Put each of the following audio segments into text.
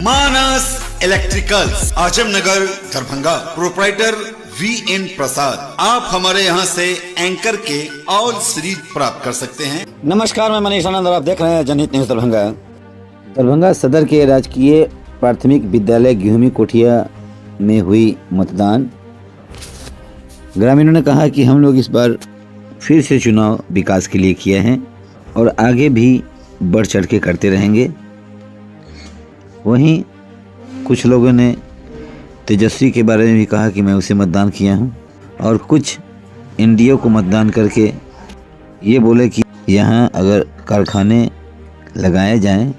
मानस electricals, Azamnagar, Darbhanga. Proprietor VN Prasad. आप हमारे यहाँ से एंकर के ऑल सीरीज प्राप्त कर सकते हैं। नमस्कार, मैं मनीष आनंद और आप देख रहे हैं जनहित न्यूज दरभंगा। दरभंगा सदर के राजकीय प्राथमिक विद्यालय गेहूमी कोठिया में हुई मतदान। ग्रामीणों ने कहा कि हम लोग इस बार फिर से चुनाव विकास के लिए किए हैं और आगे भी बढ़ चढ़ के करते रहेंगे। वहीं कुछ लोगों ने तेजस्वी के बारे में भी कहा कि मैं उसे मतदान किया हूं और कुछ एनडीए को मतदान करके ये बोले कि यहाँ अगर कारखाने लगाए जाएं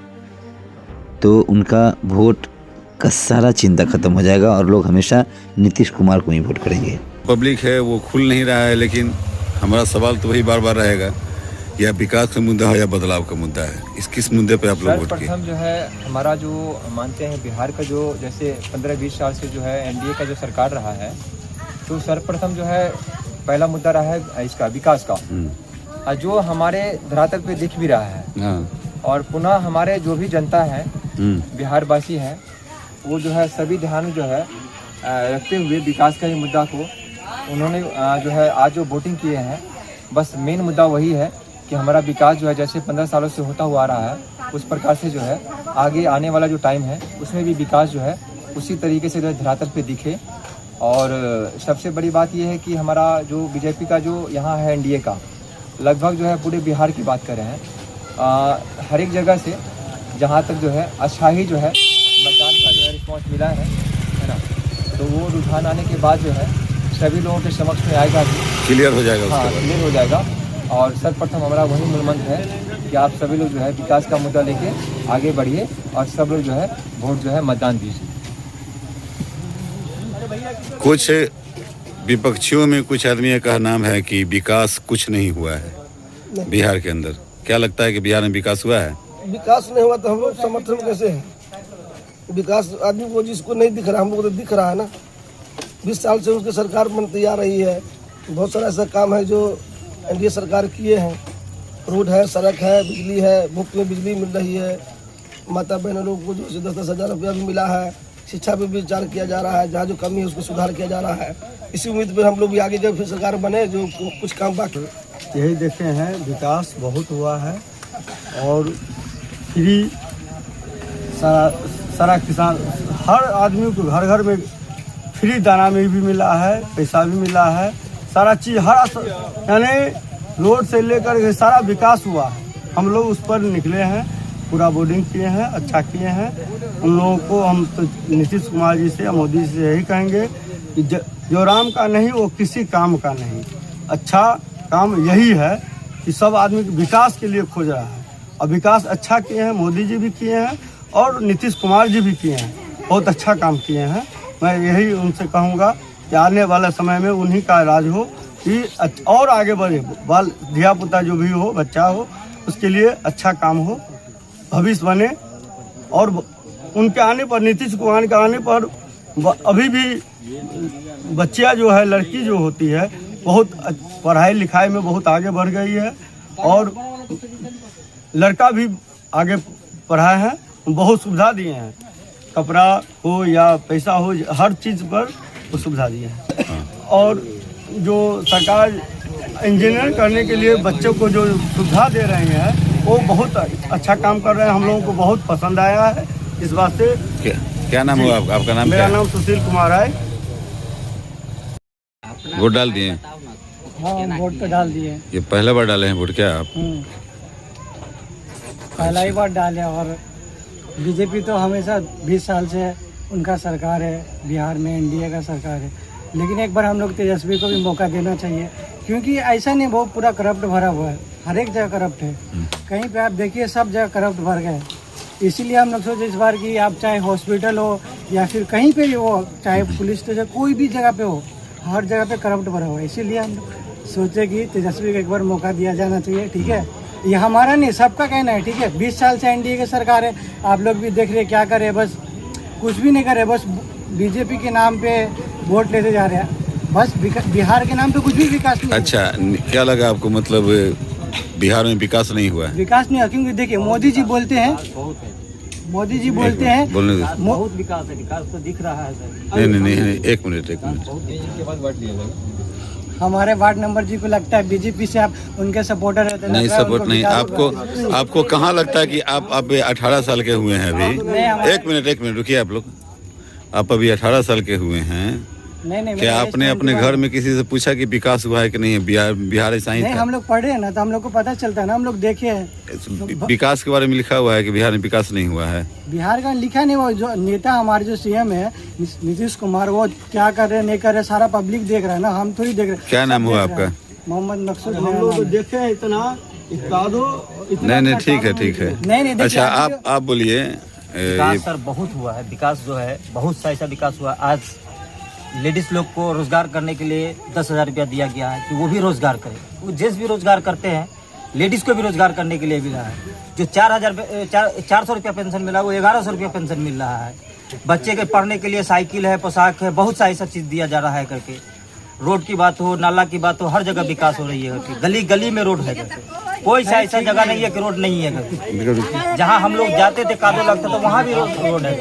तो उनका वोट का सारा चिंता खत्म हो जाएगा और लोग हमेशा नीतीश कुमार को ही वोट करेंगे। पब्लिक है वो खुल नहीं रहा है, लेकिन हमारा सवाल तो वही बार बार रहेगा, या विकास का मुद्दा है या बदलाव का मुद्दा है। किस मुद्दे पे आप लोग वोट किए? प्रथम जो है हमारा जो मानते हैं बिहार का जो जैसे 15-20 साल से जो है एनडीए का जो सरकार रहा है, तो सर्वप्रथम जो है पहला मुद्दा रहा है इसका विकास का, जो हमारे धरातल पे दिख भी रहा है। और पुनः हमारे जो भी जनता है बिहार वासी है वो जो है सभी ध्यान जो है रखते हुए विकास का ही मुद्दा को उन्होंने जो है आज जो वोटिंग किए हैं, बस मेन मुद्दा वही है कि हमारा विकास जो है जैसे 15 सालों से होता हुआ आ रहा है उस प्रकार से जो है आगे आने वाला जो टाइम है उसमें भी विकास जो है उसी तरीके से जो है धरातल पे दिखे। और सबसे बड़ी बात यह है कि हमारा जो बीजेपी का जो यहाँ है एनडीए का लगभग जो है पूरे बिहार की बात कर रहे हैं, हर एक जगह से जहाँ तक जो है अच्छा ही जो है मतदान का जो है रिस्पॉन्स मिला है ना, तो वो रुझान आने के बाद जो है सभी लोगों के समक्ष में आएगा, क्लियर हो जाएगा। हाँ, क्लियर हो जाएगा। और सर्वप्रथम हमारा वही मूल मंत्र है कि आप सभी लोग जो है विकास का मुद्दा लेके आगे बढ़िए और सब लोग जो है वोट जो है मतदान दीजिए। कुछ विपक्षियों में कुछ आदमियों का नाम है कि विकास कुछ नहीं हुआ है बिहार के अंदर। क्या लगता है कि बिहार में विकास हुआ है? विकास नहीं हुआ तो हम लोग समर्थन कैसे है? विकास आदमी को जिसको नहीं दिख रहा, हम लोग तो दिख रहा है ना। 20 साल से उसकी सरकार बनती आ रही है, बहुत सारा ऐसा काम है जो एनडीए सरकार किए हैं। रोड है, सड़क है, बिजली है, मुफ्त में बिजली मिल रही है, माता बहनों लोगों को जो 10-10 हज़ार रुपया भी मिला है। शिक्षा पे भी विचार किया जा रहा है, जहाँ जो कमी है उसको सुधार किया जा रहा है। इसी उम्मीद पर हम लोग भी आगे जब फिर सरकार बने जो कुछ काम बाकी यही देखे हैं, विकास बहुत हुआ है और फ्री सारा किसान हर आदमी को घर घर में फ्री दाना में भी मिला है, पैसा भी मिला है, सारा चीज़ हर यानी रोड से लेकर के सारा विकास हुआ है। हम लोग उस पर निकले हैं, पूरा बोर्डिंग किए हैं, अच्छा किए हैं। उन लोगों को हम तो नीतीश कुमार जी से, मोदी जी से यही कहेंगे कि जो राम का नहीं वो किसी काम का नहीं। अच्छा काम यही है कि सब आदमी विकास के लिए खोज रहा है और विकास अच्छा किए हैं, मोदी जी भी किए हैं और नीतीश कुमार जी भी किए हैं, बहुत अच्छा काम किए हैं। मैं यही उनसे कहूँगा कि आने वाले समय में उन्हीं का राज हो कि और आगे बढ़े, बाल धिया पुता जो भी हो, बच्चा हो, उसके लिए अच्छा काम हो, भविष्य बने। और उनके आने पर, नीतीश कुमार के आने पर अभी भी बच्चियाँ जो है, लड़की जो होती है, बहुत पढ़ाई लिखाई में बहुत आगे बढ़ गई है और लड़का भी आगे पढ़ा है, बहुत सुविधा दिए हैं, कपड़ा हो या पैसा हो, हर चीज़ पर वो सुविधा दिए हैं। और जो सरकार इंजीनियर करने के लिए बच्चों को जो सुविधा दे रहे हैं वो बहुत अच्छा काम कर रहे हैं, हम लोगों को बहुत पसंद आया है। इस वास्ते क्या नाम हुआ आपका? नाम मेरा नाम सुशील कुमार है। वोट डाल दिए? हाँ, वोट तो डाल दिए। ये पहला बार डाले हैं वोट क्या आप? पहला ही बार डाले। और बीजेपी तो हमेशा 20 साल से उनका सरकार है, बिहार में एनडीए का सरकार है, लेकिन एक बार हम लोग तेजस्वी को भी मौका देना चाहिए, क्योंकि ऐसा नहीं वो पूरा करप्ट भरा हुआ है, हर एक जगह करप्ट है। कहीं पे आप देखिए सब जगह करप्ट भर गए। इसीलिए हम लोग सोचे इस बार कि आप चाहे हॉस्पिटल हो या फिर कहीं पे भी हो, चाहे पुलिस स्टेशन, कोई भी जगह पे हो, हर जगह पे करप्ट भरा हुआ है। इसीलिए हम सोचे कि तेजस्वी को एक बार मौका दिया जाना चाहिए। ठीक है, ये हमारा नहीं सबका कहना है। ठीक है, 20 साल से एनडीए की सरकार है, आप लोग भी देख रहे क्या करे, बस कुछ भी नहीं करे, बस बीजेपी के नाम पे वोट लेते जा रहे हैं, बस बिहार के नाम पे कुछ भी विकास नहीं। अच्छा, क्या लगा आपको, मतलब बिहार में विकास नहीं हुआ है? विकास नहीं हुआ क्योंकि देखिए मोदी जी बोलते हैं मोदी जी बोलते हैं बोलने दो। बहुत विकास है, विकास तो दिख रहा है सर। नहीं, एक मिनट। के बाद वोट लिया जाएगा। हमारे वार्ड नंबर जी को लगता है बीजेपी से आप उनके सपोर्टर रहते हैं। नहीं, सपोर्ट नहीं। आपको कहाँ लगता है कि आप 18 साल के हुए हैं अभी? एक मिनट रुकिए आप लोग। आप अभी 18 साल के हुए हैं। नहीं, क्या आपने अपने घर में किसी से पूछा कि विकास हुआ है कि नहीं? बिहार ऐसा ही नहीं, था। हम लोग पढ़े हैं ना, तो हम लोग को पता चलता है ना, हम लोग देखे हैं। विकास के बारे में लिखा हुआ है कि बिहार में विकास नहीं हुआ है। बिहार का लिखा नहीं, वो जो नेता हमारे जो सीएम है नीतीश कुमार, वो क्या कर रहे नहीं कर रहे सारा पब्लिक देख रहा है ना, हम थोड़ी देख रहे। क्या नाम हुआ आपका? मोहम्मद मकसूद। हम लोग तो देखे हैं इतना नहीं, ठीक है। नहीं, अच्छा, आप बोलिए। विकास सर बहुत हुआ है। विकास जो है बहुत सा ऐसा विकास हुआ। आज लेडीज लोग को रोजगार करने के लिए 10,000 रुपया दिया गया है कि वो भी रोजगार करें। वो जेंट्स भी रोजगार करते हैं, लेडीज को भी रोजगार करने के लिए मिला है। जो 400 रुपया पेंशन मिला, वो 1100 रुपया पेंशन मिल रहा है। बच्चे के पढ़ने के लिए साइकिल है, पोशाक है, बहुत सा ऐसा चीज दिया जा रहा है करके। रोड की बात हो, नाला की बात हो, हर जगह विकास हो रही है करके। गली गली में रोड है करके। कोई सा ऐसा जगह नहीं है कि रोड नहीं है करके। जहाँ हम लोग जाते थे कादो लगता तो वहाँ भी रोड है।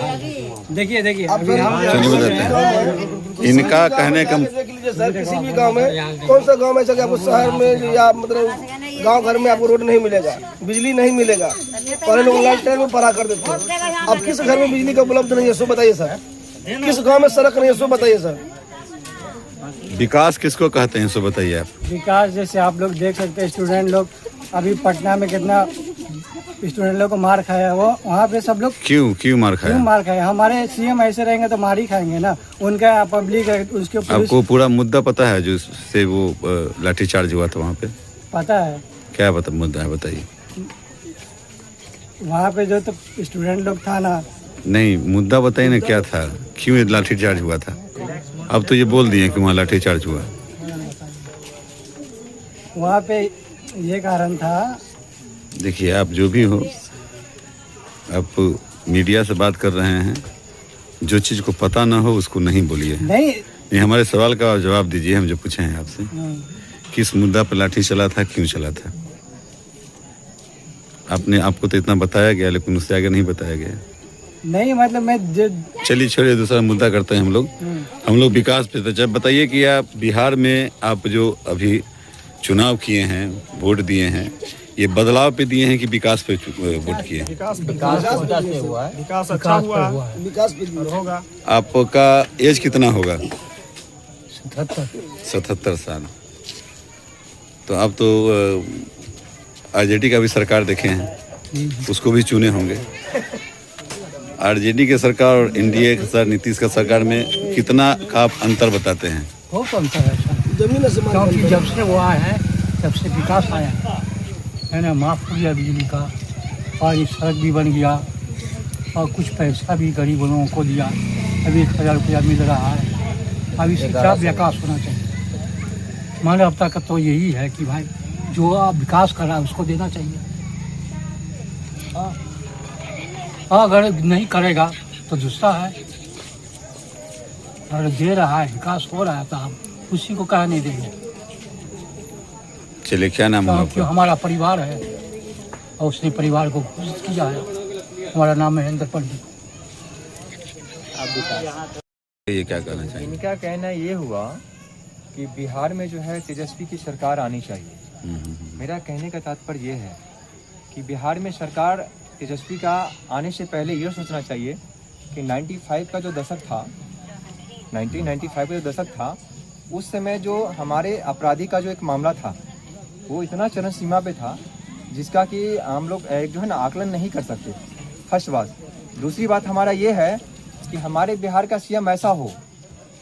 देखिए चलिए बताते हैं। इनका कहने का देख लीजिए सर, किसी भी गांव में, कौन सा गांव ऐसा कि आपको शहर में या मतलब गांव घर में आपको रोड नहीं मिलेगा, बिजली नहीं मिलेगा। पहले लोग लालटेन में पढ़ा कर देते हैं। अब किस घर में बिजली का उपलब्ध नहीं है, सो बताइए सर। किस गांव में सड़क नहीं है, सो बताइए सर। विकास किसको कहते हैं, सो बताइए आप। विकास जैसे आप लोग देख सकते हैं, स्टूडेंट लोग अभी पटना में कितना स्टूडेंट लोग को मार खाया, वो वहाँ पे सब लोग क्यों मार खाया? हमारे सीएम ऐसे रहेंगे तो मार ही खाएंगे ना। उनका पब्लिक उसके आपको पूरा मुद्दा पता है जो से वो लाठीचार्ज हुआ था वहाँ पे? पता है। क्या मुद्दा है बताइए। वहाँ पे जो तो स्टूडेंट लोग था ना। नहीं, मुद्दा बताइए ना, क्या था, क्यों लाठीचार्ज हुआ था? अब तो ये बोल दिए कि वहाँ लाठीचार्ज हुआ। वहाँ पे ये कारण था। देखिए, आप जो भी हो, आप मीडिया से बात कर रहे हैं, जो चीज़ को पता ना हो उसको नहीं बोलिए। नहीं, हमारे सवाल का जवाब दीजिए। हम जो पूछे हैं आपसे, किस मुद्दा पर लाठी चला था, क्यों चला था? आपको तो इतना बताया गया, लेकिन उससे आगे नहीं बताया गया। नहीं, मतलब मैं चलिए छोड़िए, दूसरा मुद्दा करते हैं हम लोग विकास पे। तो जब बताइए कि आप बिहार में आप जो अभी चुनाव किए हैं, वोट दिए हैं, ये बदलाव पे दिए हैं कि विकास पे वोट किए? विकास अच्छा हुआ है। विकास पे होगा। आपका एज कितना होगा? 77 साल। तो आप तो आरजेडी का भी सरकार देखे हैं, उसको भी चुने होंगे। आरजेडी के सरकार और एनडीए के सर नीतीश का सरकार में कितना का आप अंतर बताते हैं? बहुत अंतर है जमीन आसमान। क्योंकि जब से वो आया है तब से विकास आया है ना। माफ हो गया बिजली का, और ये सड़क भी बन गया, और कुछ पैसा भी गरीब लोगों को दिया। अभी 1000 रुपया मिल रहा है। अभी इससे क्या विकास होना चाहिए? मानवता का तो यही है कि भाई जो आप विकास कर रहा है उसको देना चाहिए। अगर नहीं करेगा तो दूसरा है, अगर दे रहा है, विकास हो रहा है, तो हम उसी को कहा नहीं देंगे। चलिए, क्या नाम है आपका? हमारा परिवार है और उसने परिवार को घोषित किया है। हमारा नाम महेंद्र पंडित। ये क्या कहना चाहिए? इनका कहना ये हुआ कि बिहार में जो है तेजस्वी की सरकार आनी चाहिए। मेरा कहने का तात्पर्य ये है कि बिहार में सरकार तेजस्वी का आने से पहले ये सोचना चाहिए कि 95 का जो दशक था, 1995 का जो दशक था, उस समय जो हमारे अपराधी का जो एक मामला था, वो इतना चरम सीमा पे था जिसका कि हम लोग जो है ना आकलन नहीं कर सकते। फर्स्ट बात। दूसरी बात हमारा ये है कि हमारे बिहार का सीएम ऐसा हो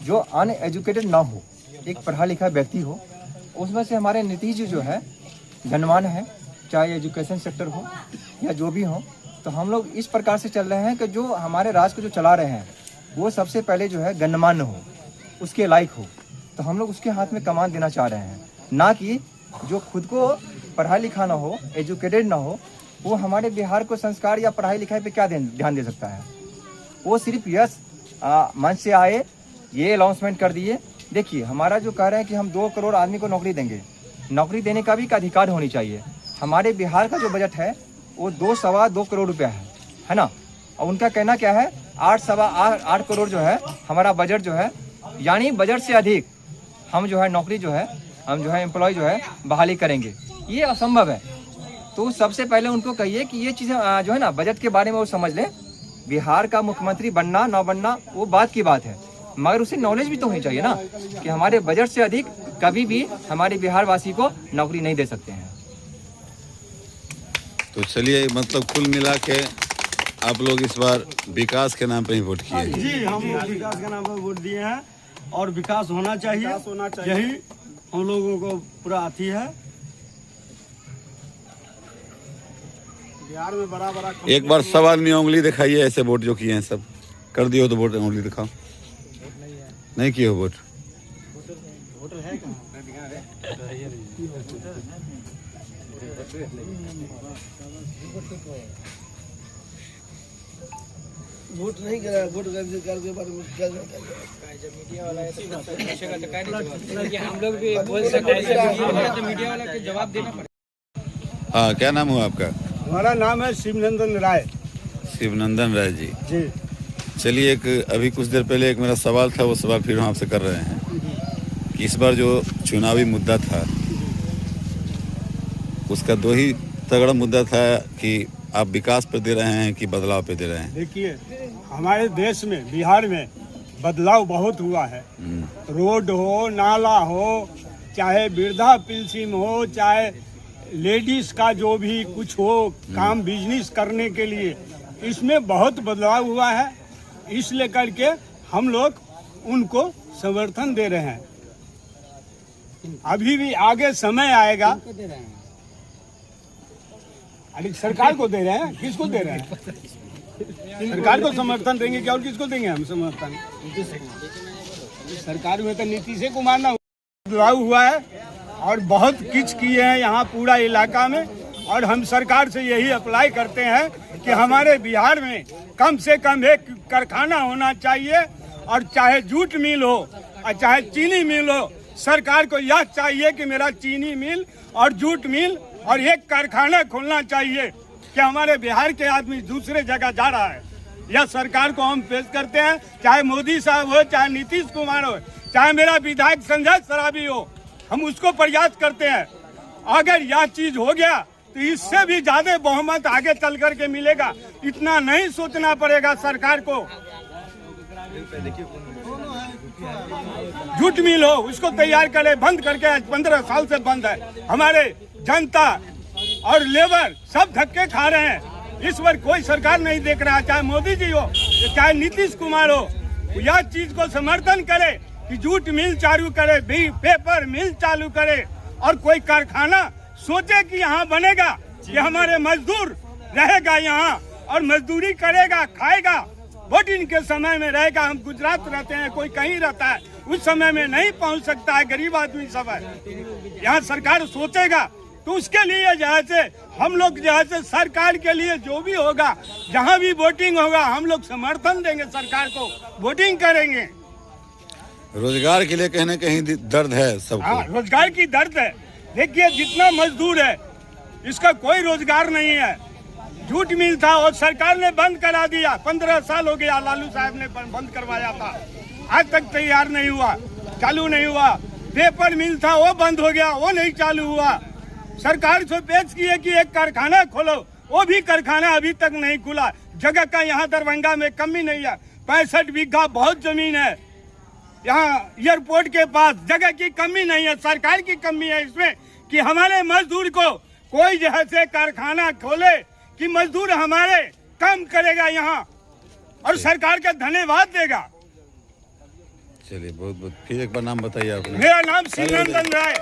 जो अनएजुकेटेड ना हो, एक पढ़ा लिखा व्यक्ति हो। उसमें से हमारे नीतीश जी जो है धनवान है, चाहे एजुकेशन सेक्टर हो या जो भी हो। तो हम लोग इस प्रकार से चल रहे हैं कि जो हमारे राज्य को जो चला रहे हैं वो सबसे पहले जो है गणमान्य हो, उसके लायक हो। तो हम लोग उसके हाथ में कमान देना चाह रहे हैं, ना कि जो खुद को पढ़ा लिखा ना हो, एजुकेटेड ना हो, वो हमारे बिहार को संस्कार या पढ़ाई लिखाई पे क्या ध्यान दे सकता है। वो सिर्फ यस मंच से आए, ये अनाउंसमेंट कर दिए। देखिए, हमारा जो कह रहे हैं कि हम 2 करोड़ आदमी को नौकरी देंगे, नौकरी देने का भी एक अधिकार होनी चाहिए। हमारे बिहार का जो बजट है वो 2 सवा 2 करोड़ रुपया है ना। और उनका कहना क्या है, 8 करोड़ जो है हमारा बजट जो है, यानी बजट से अधिक हम जो है नौकरी जो है, हम जो है एम्प्लॉय जो है बहाली करेंगे, ये असंभव है। तो सबसे पहले उनको कहिए कि ये चीज़ें जो है ना बजट के बारे में वो समझ लें। बिहार का मुख्यमंत्री बनना ना बनना वो बात की बात है, मगर उसे नॉलेज भी तो होनी चाहिए ना कि हमारे बजट से अधिक कभी भी हमारे बिहार वासी को नौकरी नहीं दे सकते हैं। तो चलिए, मतलब कुल मिला के आप लोग इस बार विकास के नाम पे ही वोट किए। जी, हम लोग विकास के नाम पर वोट दिए हैं और विकास होना चाहिए, यही हम लोगों को पूरा आती है। बिहार में बड़ा एक बार सब आदमी उंगली दिखाइए, ऐसे वोट जो किए हैं सब कर दिए हो तो वोट उंगली दिखाओ। नहीं किए हो वोट? वोट नहीं करा, वोट करके बारे में क्या हम लोग भी बोल सकते हैं, तो मीडिया वाला के जवाब देना पड़ेगा। हाँ, क्या नाम हुआ आपका? हमारा नाम है शिवनंदन राय। शिवनंदन राय जी। जी, चलिए, एक अभी कुछ देर पहले एक मेरा सवाल था, वो सवाल फिर हम आपसे कर रहे हैं कि इस बार जो चुनावी मुद्दा था उसका दो ही तगड़ा मुद्दा था कि आप विकास पे दे रहे हैं कि बदलाव पे दे रहे हैं। देखिए, हमारे देश में बिहार में बदलाव बहुत हुआ है। रोड हो, नाला हो, चाहे वृद्धा पेंशन हो, चाहे लेडीज का जो भी कुछ हो काम बिजनेस करने के लिए, इसमें बहुत बदलाव हुआ है। इस लेकर के हम लोग उनको समर्थन दे रहे हैं। अभी भी आगे समय आएगा। अरे सरकार को दे रहे हैं, किसको दे रहे हैं? सरकार को समर्थन देंगे क्या और किसको देंगे हम समर्थन? सरकार में तो नीतीश कुमार ना बदलाव हुआ है और बहुत कुछ किए हैं यहाँ पूरा इलाका में। और हम सरकार से यही अप्लाई करते हैं कि हमारे बिहार में कम से कम एक कारखाना होना चाहिए, और चाहे जूट मिल हो और चाहे चीनी मिल हो, सरकार को यह चाहिए कि मेरा चीनी मिल और जूट मिल और एक कारखाना खोलना चाहिए कि हमारे बिहार के आदमी दूसरे जगह जा रहा है। यह सरकार को हम पेश करते हैं, चाहे मोदी साहब हो, चाहे नीतीश कुमार हो, चाहे मेरा विधायक संजय सराबी हो, हम उसको प्रयास करते हैं। अगर यह चीज हो गया तो इससे भी ज्यादा बहुमत आगे चल करके मिलेगा। इतना नहीं सोचना पड़ेगा सरकार को। जूट मिल हो उसको तैयार करे, बंद करके आज 15 साल से बंद है। हमारे जनता और लेबर सब धक्के खा रहे हैं। इस बार कोई सरकार नहीं देख रहा, चाहे मोदी जी हो चाहे नीतीश कुमार हो, यह चीज को समर्थन करे कि जूट मिल चालू करे, पेपर मिल चालू करे और कोई कारखाना सोचे कि यहाँ बनेगा कि हमारे मजदूर रहेगा यहाँ और मजदूरी करेगा, खाएगा। वोटिंग के समय में रहेगा। हम गुजरात रहते हैं, कोई कहीं रहता है, उस समय में नहीं पहुँच सकता है, गरीब आदमी सब है। यहाँ सरकार सोचेगा तो उसके लिए जैसे हम लोग जैसे सरकार के लिए जो भी होगा, जहाँ भी वोटिंग होगा, हम लोग समर्थन देंगे, सरकार को वोटिंग करेंगे। रोजगार के लिए कहीं न कहीं दर्द है सबको। हाँ, रोजगार की दर्द है। देखिए, जितना मजदूर है इसका कोई रोजगार नहीं है। जूट मिल था और सरकार ने बंद करा दिया। 15 साल हो गया, लालू साहब ने बंद करवाया था, आज तक तैयार नहीं हुआ, चालू नहीं हुआ। पेपर मिल था वो बंद हो गया, वो नहीं चालू हुआ। सरकार से पेश किए कि एक कारखाना खोलो, वो भी कारखाना अभी तक नहीं खुला। जगह का यहाँ दरभंगा में कमी नहीं है। 65 बीघा बहुत जमीन है यहाँ एयरपोर्ट के पास, जगह की कमी नहीं है, सरकार की कमी है इसमें कि हमारे मजदूर को कोई जैसे कारखाना खोले कि मजदूर हमारे काम करेगा यहाँ और सरकार का धन्यवाद देगा। चलिए, बहुत बहुत फिर एक बार नाम बताइए आपने। मेरा नाम शिवनंदन राय।